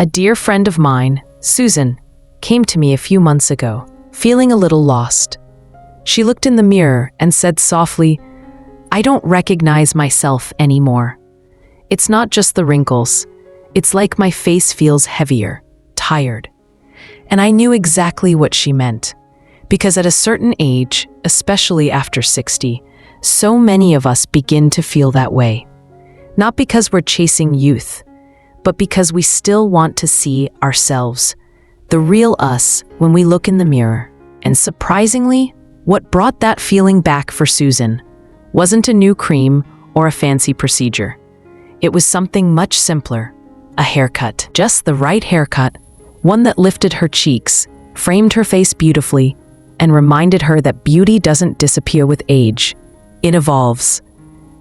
A dear friend of mine, Susan, came to me a few months ago, feeling a little lost. She looked in the mirror and said softly, "I don't recognize myself anymore. It's not just the wrinkles. It's like my face feels heavier, tired." And I knew exactly what she meant, because at a certain age, especially after 60, so many of us begin to feel that way. Not because we're chasing youth, but because we still want to see ourselves, the real us, when we look in the mirror. And surprisingly, what brought that feeling back for Susan wasn't a new cream or a fancy procedure. It was something much simpler, a haircut. Just the right haircut, one that lifted her cheeks, framed her face beautifully, and reminded her that beauty doesn't disappear with age. It evolves.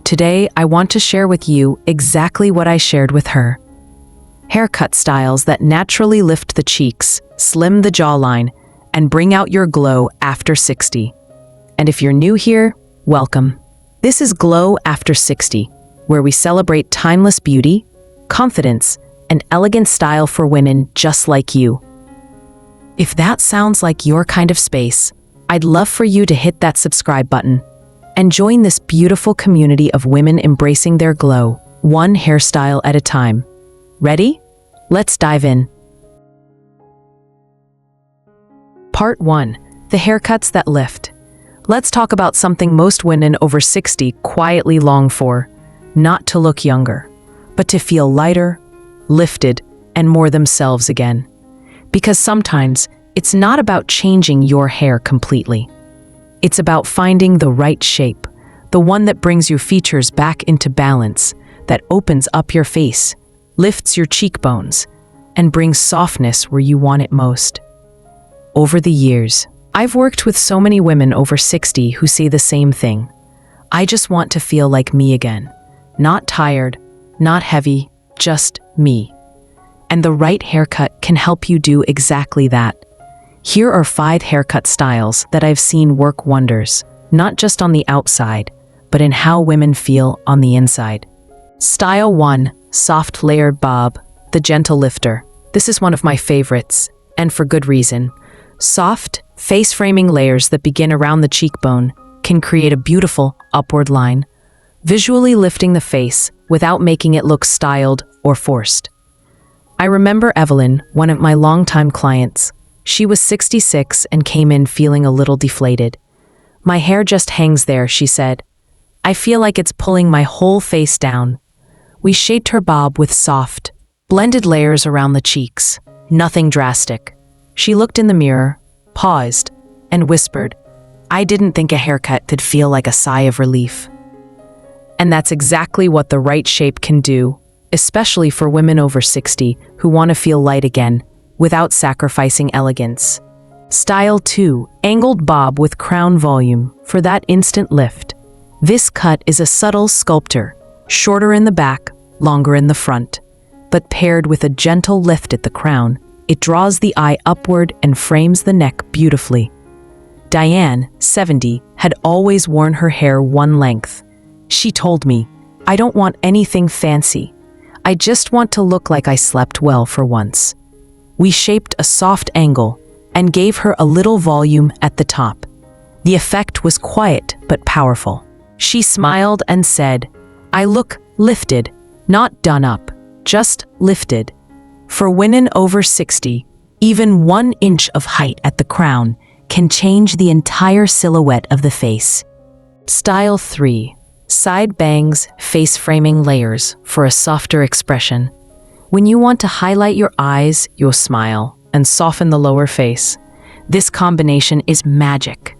Today, I want to share with you exactly what I shared with her. Haircut styles that naturally lift the cheeks, slim the jawline, and bring out your glow after 60. And if you're new here, welcome. This is Glow After 60, where we celebrate timeless beauty, confidence, and elegant style for women just like you. If that sounds like your kind of space, I'd love for you to hit that subscribe button and join this beautiful community of women embracing their glow, one hairstyle at a time. Ready? Let's dive in. Part 1. The haircuts that lift. Let's talk about something most women over 60 quietly long for. Not to look younger, but to feel lighter, lifted, and more themselves again. Because sometimes, it's not about changing your hair completely. It's about finding the right shape, the one that brings your features back into balance, that opens up your face, lifts your cheekbones, and brings softness where you want it most. Over the years, I've worked with so many women over 60 who say the same thing. I just want to feel like me again. Not tired, not heavy, just me. And the right haircut can help you do exactly that. Here are 5 haircut styles that I've seen work wonders, not just on the outside, but in how women feel on the inside. Style 1. Soft layered bob, the gentle lifter. This is one of my favorites, and for good reason. Soft, face-framing layers that begin around the cheekbone can create a beautiful upward line, visually lifting the face without making it look styled or forced. I remember Evelyn, one of my longtime clients. She was 66 and came in feeling a little deflated. "My hair just hangs there," she said. "I feel like it's pulling my whole face down." We shaped her bob with soft, blended layers around the cheeks. Nothing drastic. She looked in the mirror, paused, and whispered, "I didn't think a haircut could feel like a sigh of relief." And that's exactly what the right shape can do, especially for women over 60 who want to feel light again, without sacrificing elegance. Style 2. Angled bob with crown volume, for that instant lift. This cut is a subtle sculptor, shorter in the back, longer in the front, but paired with a gentle lift at the crown, it draws the eye upward and frames the neck beautifully. Diane, 70, had always worn her hair one length. She told me, "I don't want anything fancy. I just want to look like I slept well for once." We shaped a soft angle and gave her a little volume at the top. The effect was quiet but powerful. She smiled and said, "I look lifted, not done up, just lifted." For women over 60, even 1 inch of height at the crown can change the entire silhouette of the face. Style 3. Side bangs, face-framing layers for a softer expression. When you want to highlight your eyes, your smile, and soften the lower face, this combination is magic.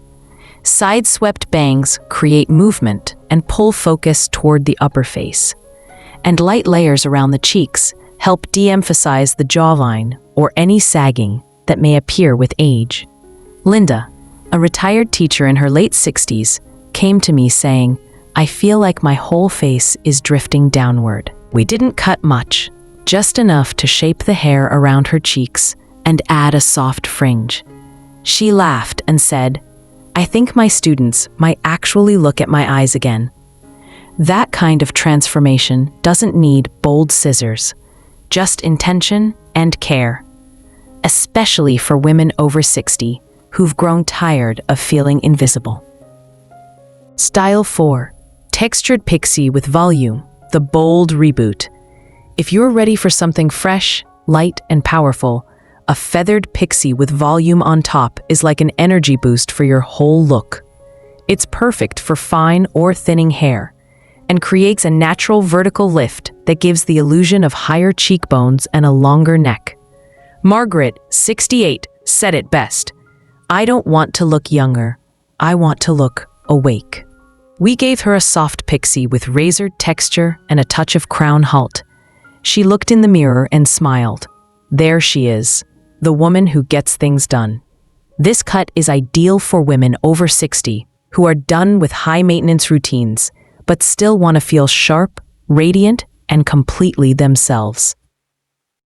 Side-swept bangs create movement and pull focus toward the upper face. And light layers around the cheeks help de-emphasize the jawline or any sagging that may appear with age. Linda, a retired teacher in her late 60s, came to me saying, "I feel like my whole face is drifting downward." We didn't cut much, just enough to shape the hair around her cheeks and add a soft fringe. She laughed and said, "I think my students might actually look at my eyes again." That kind of transformation doesn't need bold scissors, just intention and care. Especially for women over 60 who've grown tired of feeling invisible. Style 4. Textured Pixie with volume, the bold reboot. If you're ready for something fresh, light, and powerful, a feathered pixie with volume on top is like an energy boost for your whole look. It's perfect for fine or thinning hair and creates a natural vertical lift that gives the illusion of higher cheekbones and a longer neck. Margaret, 68, said it best. "I don't want to look younger. I want to look awake." We gave her a soft pixie with razored texture and a touch of crown halt. She looked in the mirror and smiled. There she is, the woman who gets things done. This cut is ideal for women over 60 who are done with high-maintenance routines, but still want to feel sharp, radiant, and completely themselves.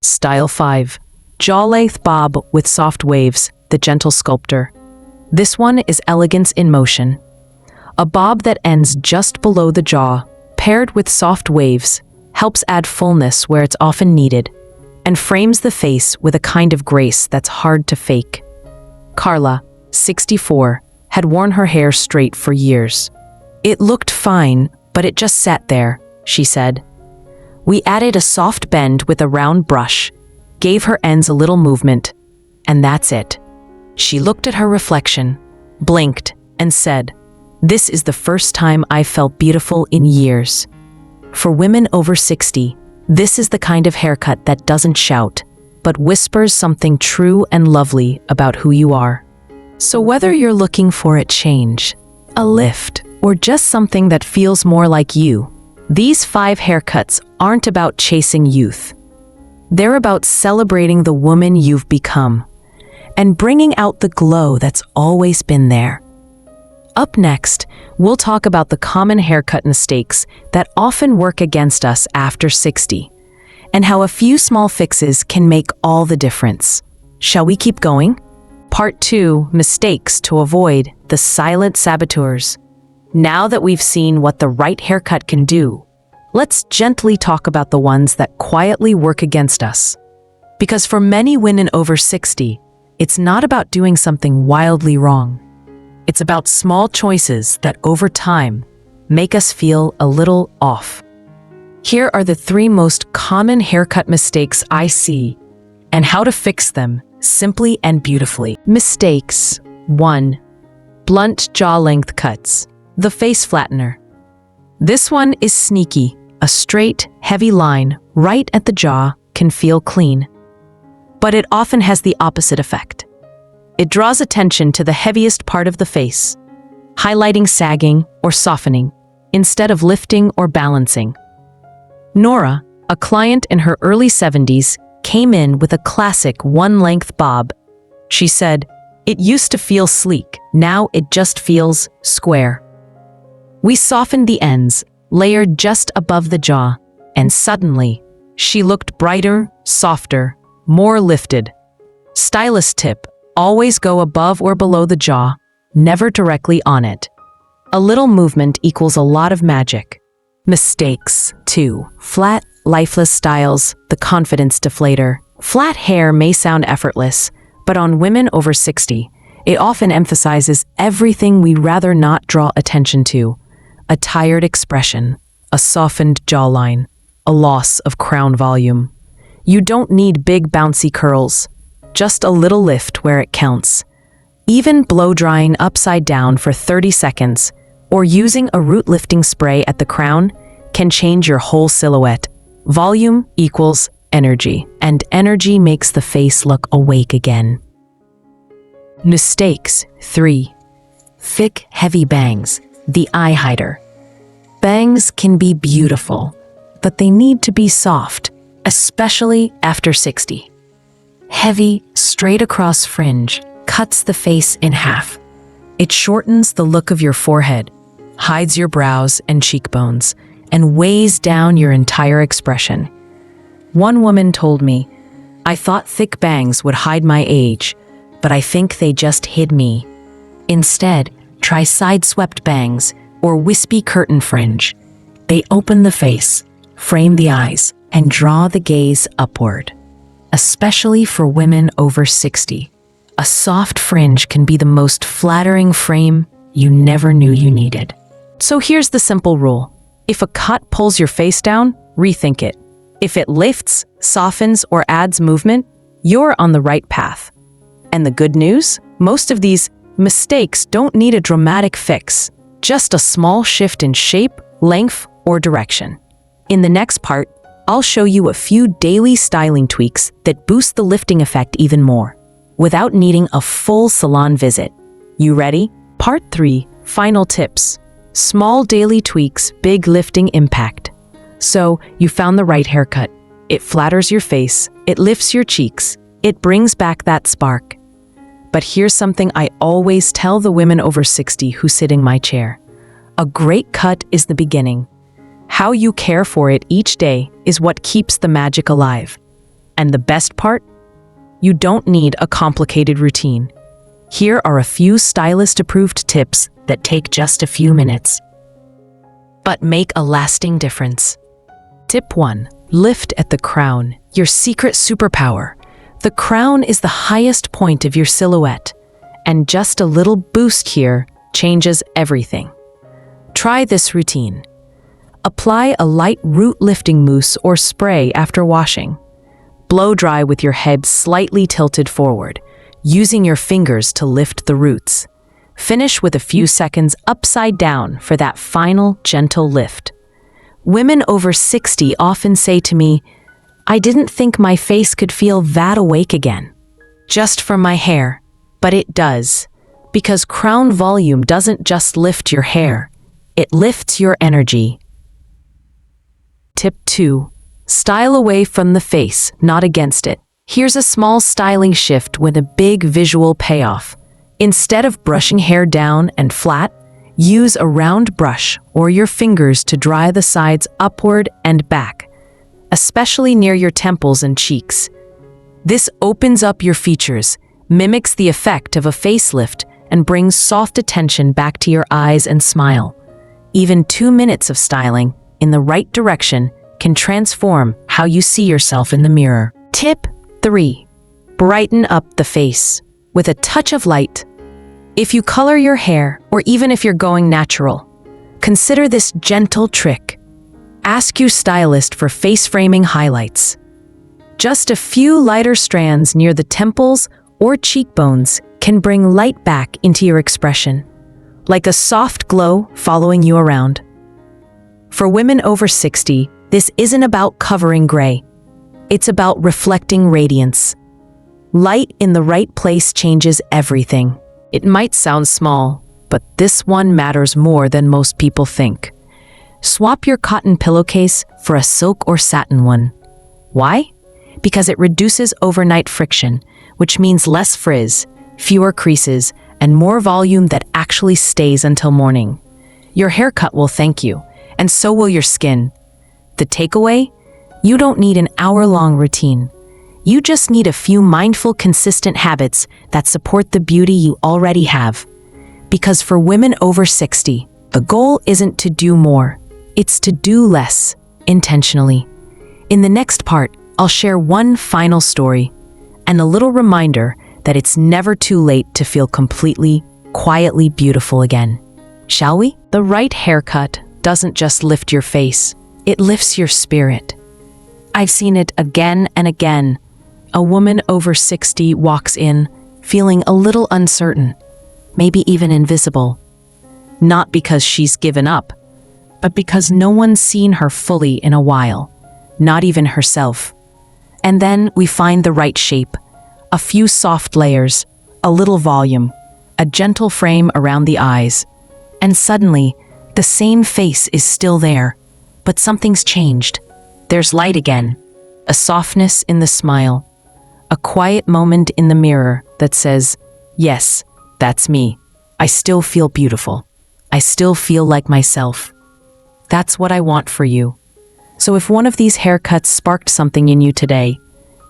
Style 5. Jaw-length bob with soft waves, the gentle sculptor. This one is elegance in motion. A bob that ends just below the jaw, paired with soft waves, helps add fullness where it's often needed, and frames the face with a kind of grace that's hard to fake. Carla, 64, had worn her hair straight for years. "It looked fine, but it just sat there," she said. We added a soft bend with a round brush, gave her ends a little movement, and that's it. She looked at her reflection, blinked, and said, "This is the first time I've felt beautiful in years." For women over 60, this is the kind of haircut that doesn't shout, but whispers something true and lovely about who you are. So whether you're looking for a change, a lift, or just something that feels more like you, these 5 haircuts aren't about chasing youth. They're about celebrating the woman you've become and bringing out the glow that's always been there. Up next, we'll talk about the common haircut mistakes that often work against us after 60, and how a few small fixes can make all the difference. Shall we keep going? Part 2, mistakes to avoid, the silent saboteurs. Now that we've seen what the right haircut can do, let's gently talk about the ones that quietly work against us. Because for many women over 60, it's not about doing something wildly wrong. It's about small choices that over time make us feel a little off. Here are the 3 most common haircut mistakes I see and how to fix them simply and beautifully. Mistakes. 1. Blunt jaw length cuts. The face flattener. This one is sneaky. A straight, heavy line right at the jaw can feel clean, but it often has the opposite effect. It draws attention to the heaviest part of the face, highlighting sagging or softening instead of lifting or balancing. Nora, a client in her early 70s, came in with a classic one-length bob. She said, "It used to feel sleek, now it just feels square." We softened the ends, layered just above the jaw, and suddenly, she looked brighter, softer, more lifted. Stylist tip: always go above or below the jaw, never directly on it. A little movement equals a lot of magic. Mistakes. 2. Flat, lifeless styles, the confidence deflator. Flat hair may sound effortless, but on women over 60, it often emphasizes everything we'd rather not draw attention to. A tired expression, a softened jawline, a loss of crown volume. You don't need big bouncy curls, just a little lift where it counts. Even blow drying upside down for 30 seconds or using a root lifting spray at the crown can change your whole silhouette. Volume equals energy, and energy makes the face look awake again. Mistakes. 3. Thick, heavy bangs, the eye hider. Bangs can be beautiful, but they need to be soft, especially after 60. Heavy, straight across fringe cuts the face in half. It shortens the look of your forehead, hides your brows and cheekbones, and weighs down your entire expression. One woman told me, "I thought thick bangs would hide my age, but I think they just hid me." Instead, try side-swept bangs or wispy curtain fringe. They open the face, frame the eyes, and draw the gaze upward. Especially for women over 60, a soft fringe can be the most flattering frame you never knew you needed. So here's the simple rule. If a cut pulls your face down, rethink it. If it lifts, softens, or adds movement, you're on the right path. And the good news? Most of these mistakes don't need a dramatic fix, just a small shift in shape, length, or direction. In the next part, I'll show you a few daily styling tweaks that boost the lifting effect even more, without needing a full salon visit. You ready? Part 3, final tips. Small daily tweaks, big lifting impact. So, you found the right haircut. It flatters your face, it lifts your cheeks, it brings back that spark. But here's something I always tell the women over 60 who sit in my chair. A great cut is the beginning. How you care for it each day is what keeps the magic alive. And the best part? You don't need a complicated routine. Here are a few stylist-approved tips that take just a few minutes, but make a lasting difference. Tip 1. Lift at the crown, your secret superpower. The crown is the highest point of your silhouette, and just a little boost here changes everything. Try this routine. Apply a light root lifting mousse or spray after washing. Blow dry with your head slightly tilted forward, using your fingers to lift the roots. Finish with a few seconds upside down for that final gentle lift. Women over 60 often say to me, "I didn't think my face could feel that awake again." Just from my hair, but it does. Because crown volume doesn't just lift your hair, it lifts your energy. Tip 2. Style away from the face, not against it. Here's a small styling shift with a big visual payoff. Instead of brushing hair down and flat, use a round brush or your fingers to dry the sides upward and back, especially near your temples and cheeks. This opens up your features, mimics the effect of a facelift, and brings soft attention back to your eyes and smile. Even 2 minutes of styling in the right direction can transform how you see yourself in the mirror. Tip 3. Brighten up the face with a touch of light. If you color your hair, or even if you're going natural, consider this gentle trick. Ask your stylist for face framing highlights. Just a few lighter strands near the temples or cheekbones can bring light back into your expression, like a soft glow following you around. For women over 60, this isn't about covering gray. It's about reflecting radiance. Light in the right place changes everything. It might sound small, but this one matters more than most people think. Swap your cotton pillowcase for a silk or satin one. Why? Because it reduces overnight friction, which means less frizz, fewer creases, and more volume that actually stays until morning. Your haircut will thank you, and so will your skin. The takeaway? You don't need an hour-long routine. You just need a few mindful, consistent habits that support the beauty you already have. Because for women over 60, the goal isn't to do more, it's to do less, intentionally. In the next part, I'll share one final story and a little reminder that it's never too late to feel completely, quietly beautiful again. Shall we? The right haircut doesn't just lift your face, it lifts your spirit. I've seen it again and again. A woman over 60 walks in, feeling a little uncertain, maybe even invisible. Not because she's given up, but because no one's seen her fully in a while, not even herself. And then we find the right shape, a few soft layers, a little volume, a gentle frame around the eyes, and suddenly, the same face is still there, but something's changed. There's light again, a softness in the smile, a quiet moment in the mirror that says, "Yes, that's me. I still feel beautiful. I still feel like myself." That's what I want for you. So if one of these haircuts sparked something in you today,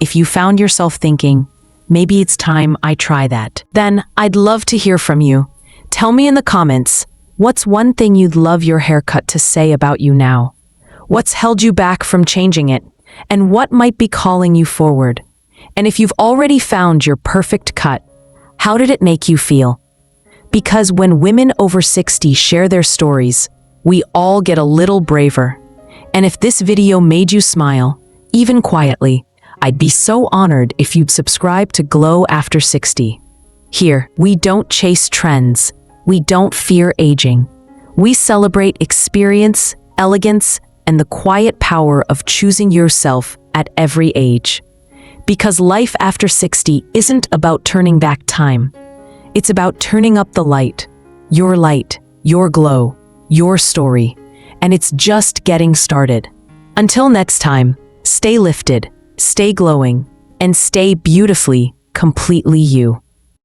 if you found yourself thinking, maybe it's time I try that, then I'd love to hear from you. Tell me in the comments, what's one thing you'd love your haircut to say about you now? What's held you back from changing it? and what might be calling you forward. And if you've already found your perfect cut, how did it make you feel? Because when women over 60 share their stories, we all get a little braver. And if this video made you smile, even quietly, I'd be so honored if you'd subscribe to Glow After 60. Here, we don't chase trends. We don't fear aging. We celebrate experience, elegance, and the quiet power of choosing yourself at every age. Because life after 60 isn't about turning back time. It's about turning up the light, your glow, your story, and it's just getting started. Until next time, stay lifted, stay glowing, and stay beautifully, completely you.